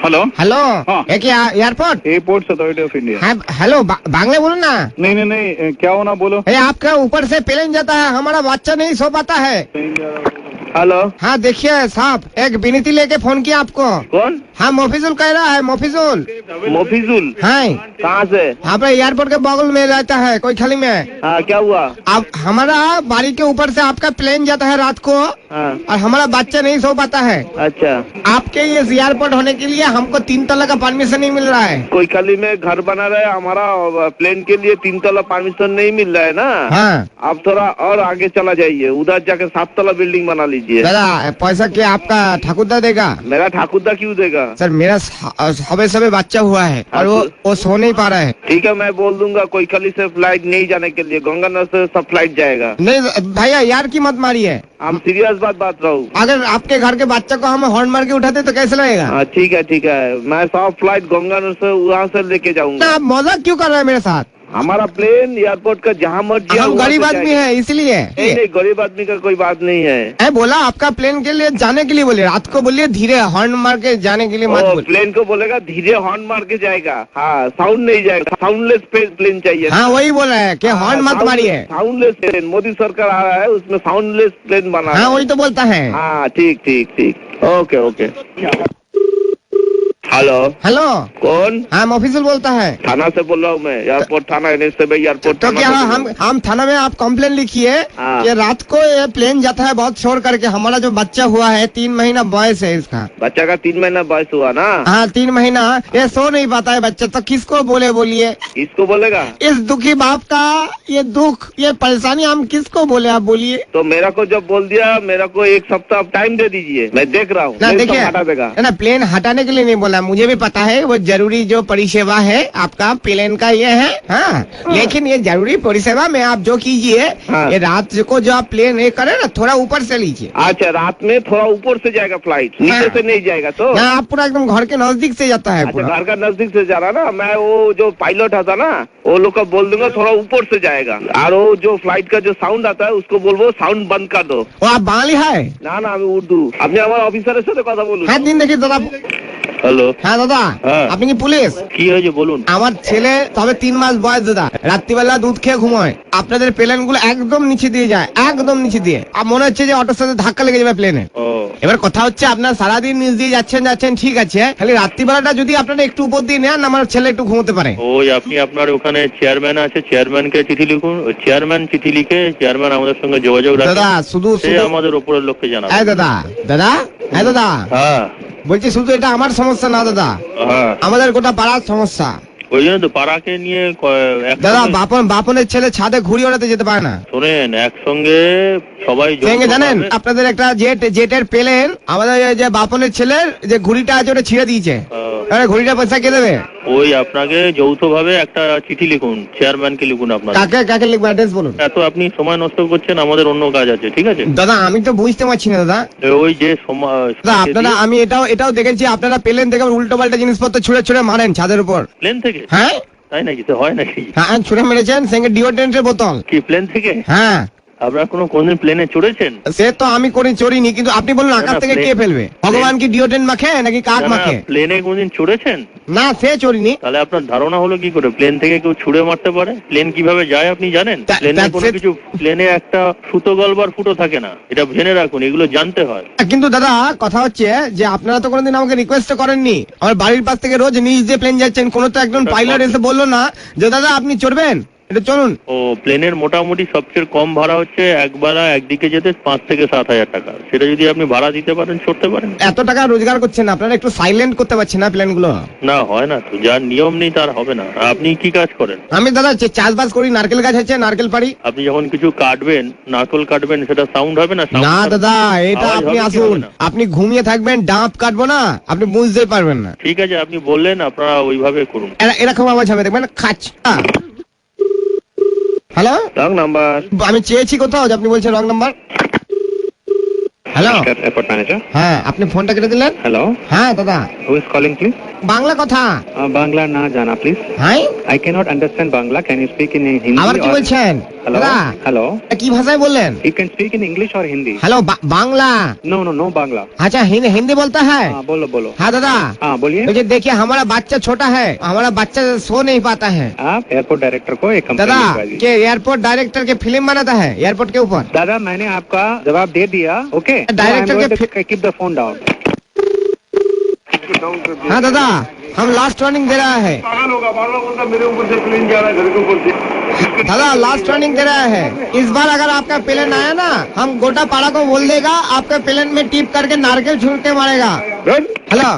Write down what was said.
Hello hello हाँ। ये क्या airport? Airport authority of India. हाँ हेलो, बांग्ला बोलो ना। नहीं नहीं नहीं, क्या होना बोलो। ये आपका ऊपर से प्लेन जाता है, हमारा बच्चा नहीं सो पाता है। हेलो, हाँ देखिए साहब, एक विनती लेके फोन किया आपको। कौन? हाँ मोफिजुल कह रहा है, मोफिजुल। मोफिजुल? हाँ कहाँ से? आपका एयरपोर्ट के बगल में रहता है कोई खाली में। हाँ, क्या हुआ? अब हमारा बारी के ऊपर से आपका प्लेन जाता है रात को, हाँ, और हमारा बच्चा नहीं सो पाता है। अच्छा। आपके ये एयरपोर्ट होने के लिए हमको 3 तला का परमिशन नहीं मिल रहा है। कोई खाली में घर बना रहा है, हमारा प्लेन के लिए 3 तला परमिशन नहीं मिल रहा है ना। हाँ आप थोड़ा और आगे चला जाइए, उधर जाके 7 तला बिल्डिंग बना लीजिए। दादा पैसा क्या आपका ठाकुरदा देगा? मेरा ठाकुरदा क्यों देगा? सर मेरा सबे सबे बच्चा हुआ है और वो सो नहीं पा रहा है। ठीक है, मैं बोल दूंगा कोई खाली से फ्लाइट नहीं जाने के लिए, गंगानगर से सब फ्लाइट जाएगा। नहीं भैया यार की मत मारिए, हम सीरियस बात रहा हूँ। अगर आपके घर के बच्चा को हम हॉर्न मार के उठाते तो कैसे लगेगा? हाँ ठीक है, मैं सब फ्लाइट गंगानगर से वहाँ से लेके ना जाऊंगा। आप मजाक क्यों कर रहे हैं मेरे साथ? हमारा प्लेन एयरपोर्ट का जहाँ मर्जी हम गरीब आदमी है इसलिए। नहीं, गरीब आदमी का कोई बात नहीं है। मैं बोला आपका प्लेन के लिए जाने के लिए बोले, रात को बोलिए धीरे हॉर्न मार के जाने के लिए मत बोलिए। प्लेन को बोलेगा धीरे हॉर्न मार के जाएगा। हाँ, साउंड नहीं जाएगा, साउंडलेस प्लेन चाहिए। हाँ वही बोला है कि हॉर्न मत मारिए। साउंडलेस प्लेन मोदी सरकार आ रहा है, उसमें साउंडलेस प्लेन बना हाँ वही तो बोलता है। हाँ ठीक, ओके। हेलो हेलो कौन? हाँ मोफिजुल बोलता है। थाना से बोल रहा हूँ मैं, एयरपोर्ट थाना एयरपोर्ट। तो क्या हम थाना में आप कंप्लेन लिखिए हाँ। कि रात को ये प्लेन जाता है बहुत शोर करके, हमारा जो बच्चा हुआ है 3 महीना बॉयस है इसका। बच्चा का 3 महीना बयस हुआ ना? हाँ 3 महीना, ये सो नहीं पाता है बच्चा, तो किसको बोलिए? किसको बोलेगा? इस दुखी बाप का ये दुख, ये परेशानी हम किसको बोले, आप बोलिए। तो मेरा को जब बोल दिया, मेरा को 1 सप्ताह टाइम दे दीजिए, मैं देख रहा हूँ। ना देखिए हटा देगा ना, प्लेन हटाने के लिए नहीं बोला, मुझे भी पता है वो जरूरी जो परिसेवा है आपका प्लेन का ये है। हाँ लेकिन ये जरूरी परिसेवा में आप जो कीजिए, हाँ। ये रात को जो आप प्लेन ये करे ना, थोड़ा ऊपर से लीजिए। अच्छा, रात में थोड़ा ऊपर से जाएगा फ्लाइट, नीचे से नहीं जाएगा तो? ना आप पूरा एकदम घर के नजदीक से जाता है अच्छा, पूरा। घर का नजदीक से जा रहा ना, मैं वो जो पायलट आता ना, वो लोग को बोल दूंगा थोड़ा ऊपर से जाएगा। और वो जो फ्लाइट का जो साउंड आता है उसको बोलबो साउंड बंद कर दो। वो आप बांग्ली है ना मैं उर्दू। আপনি আমার অফিসারের সাথে কথা বলুন। হ্যাঁ দিন দেখি দাদা। হ্যালো, হ্যাঁ দাদা হ্যাঁ। আপনি কি পুলিশ? কি হয়েছে বলুন। আমার ছেলে তবে 3 মাস বয়স দাদা, রাত্রিবেলা দুধ খেয়ে ঘুমোয়, আপনাদের প্লেন গুলো একদম নিচে দিয়ে যায়, একদম নিচে দিয়ে, আর মনে হচ্ছে যে অটোর সাথে ধাক্কা লেগে যাবে প্লেনে। ও এবার কথা হচ্ছে আপনার সারাদিন নিচ দিয়ে যাচ্ছেন ঠিক আছে, খালি রাত্রিবেলাটা যদি আপনারা একটু উপর দিয়ে নেন, আমার ছেলে একটু ঘুমোতে পারে। ওই আপনি আপনার ওখানে চেয়ারম্যান আছে, চেয়ারম্যানকে চিঠি লিখুন, ওই চেয়ারম্যান চিঠি লিখে চেয়ারম্যান আমাদের সঙ্গে যোগাযোগ রাখে, দাদা শুধু সে আমাদের উপরের লোককে জানাবে। হ্যাঁ দাদা হ্যাঁ দাদা হ্যাঁ বলছি শুধু এটা আমার সমস্যা না দাদা, হ্যাঁ, আমাদের গোটা পাড়ার সমস্যা। ওই জন্য তো পাড়াকে নিয়ে দাদা বাপনের ছেলে ছাদে ঘুড়ি ওড়াতে যেতে পারে না। শোনেন, একসঙ্গে সবাই জানেন আপনাদের একটা জেটের প্লেন, আমাদের যে বাপনের ছেলের যে ঘুড়িটা আছে ওটা ছিঁড়ে দিয়েছে, ঘুড়িটা পয়সা কে দেবে? ওই আপনাকে যৌথ ভাবে একটা চিঠি লিখুন, চেয়ারম্যানকে লিখুন। আপনার কাকে লিখবো, অ্যাড্রেস বলুন। এত আপনি সময় নষ্ট করছেন, আমাদের অন্য কাজ আছে, ঠিক আছে? দাদা আমি তো বুঝতে পারছি না দাদা। ওই যে সময় দাদা আপনারা, আমি এটাও দেখেছি আপনারা প্লেন থেকে উল্টো পাল্টা জিনিসপত্র ছুঁড়ে মারেন ছাদের উপর। প্লেন থেকে? হ্যাঁ তাই নাকি? তো হয় নাকি? হ্যাঁ ছুঁড়ে মেরেছেন, সঙ্গে ডিওড্রেন্টের বোতল। কি প্লেন থেকে? হ্যাঁ আপনারা কোনদিন প্লেনে চড়েছেন? সে তো আমি চড়িনি, কিন্তু আপনি বলুন আকাশ থেকে কে ফেলবে? ভগবান কি ডিওড্রেন্ট মাখে নাকি কাক মাখে? প্লেনে কোনদিন চড়েছেন? না সে চড়িনি। তাহলে আপনার ধারণা হলো কি করে প্লেন থেকে কেউ ছুড়ে মারতে পারে? প্লেন কিভাবে যায় আপনি জানেন? প্লেনে কোনো কিছু, প্লেনে একটা সুতো গলবার ফুটো থাকে না, এটা জেনে রাখুন, এগুলো জানতে হয়। কিন্তু দাদা কথা হচ্ছে যে আপনারা তো কোনোদিন আমাকে রিকোয়েস্ট করেননি, আমার বাড়ির পাশ থেকে রোজ নিচ দিয়ে প্লেন যাচ্ছেন, কোনো তো একজন পাইলট এসে বললো না যে দাদা আপনি চড়বেন, এটা চলুন। ও প্লেনের মোটামুটি সবচেয়ে কম ভাড়া হচ্ছে একদিকে যেতে 5 থেকে 7,000 টাকা। সেটা যদি আপনি ভাড়া দিতে পারেন, চড়তে পারেন। এত টাকা রোজগার করছেন আপনারা, একটু সাইলেন্ট করতে পারছেন না প্লেন গুলো? না হয় না তো, যার নিয়ম নেই তার হবে না। আপনি কি কাজ করেন? আমি দাদা চাষবাস করি, নারকেল গাছ আছে, নারকেল পাড়ি। আপনি যখন কিছু কাটবেন, নারকেল কাটবেন, সেটা সাউন্ড হবে না? না দাদা এটা আপনি আসুন, আপনি ঘুমিয়ে থাকবেন, ডাব কাটবো না, আপনি বুঝতেই পারবেন না। ঠিক আছে, আপনি বললেন, আপনারা ওইভাবে করুন। এরকম আওয়াজ হবে দেখবেন, খাচ। Hello, wrong number. আমি চেয়েছি কোথাও, আপনি বলছেন wrong number. Hello airport manager. হ্যাঁ আপনি ফোনটা কেটে দিলেন। হ্যালো, হ্যাঁ দাদা। Who is calling please? Bangla কথা। বাংলা না জানা প্লিজ। হ্যাঁ I cannot understand Bangla. Can you speak in Hindi? আবার কি বলছেন? Hello. দাদা Hello. কি ভাষায় বললেন? You can speak in English or Hindi. Hello Bangla? No Bangla. अच्छा हिंदी बोलता है? हाँ बोलो. हाँ दादा हाँ बोलिए. मुझे देखिए हमारा बच्चा छोटा है, हमारा बच्चा सो नहीं पाता है। आप एयरपोर्ट डायरेक्टर को एक कंप्लेंट दादा लिखवा दीजिए. के एयरपोर्ट डायरेक्टर के फिल्म बनाता है एयरपोर्ट के ऊपर। दादा मैंने आपका जवाब दे दिया. ओके. डायरेक्टर के कीप द फोन डाउन. हाँ दादा हम लास्ट वार्निंग दे रहा है। पागल होगा बोलता मेरे ऊपर से प्लेन जा रहा है घर के ऊपर से। दादा लास्ट वार्निंग दे रहा है, इस बार अगर आपका प्लेन आया ना हम गोटा पाड़ा को बोल देगा आपके प्लेन में टिप करके नारकेल छूट के मारेगा। हेलो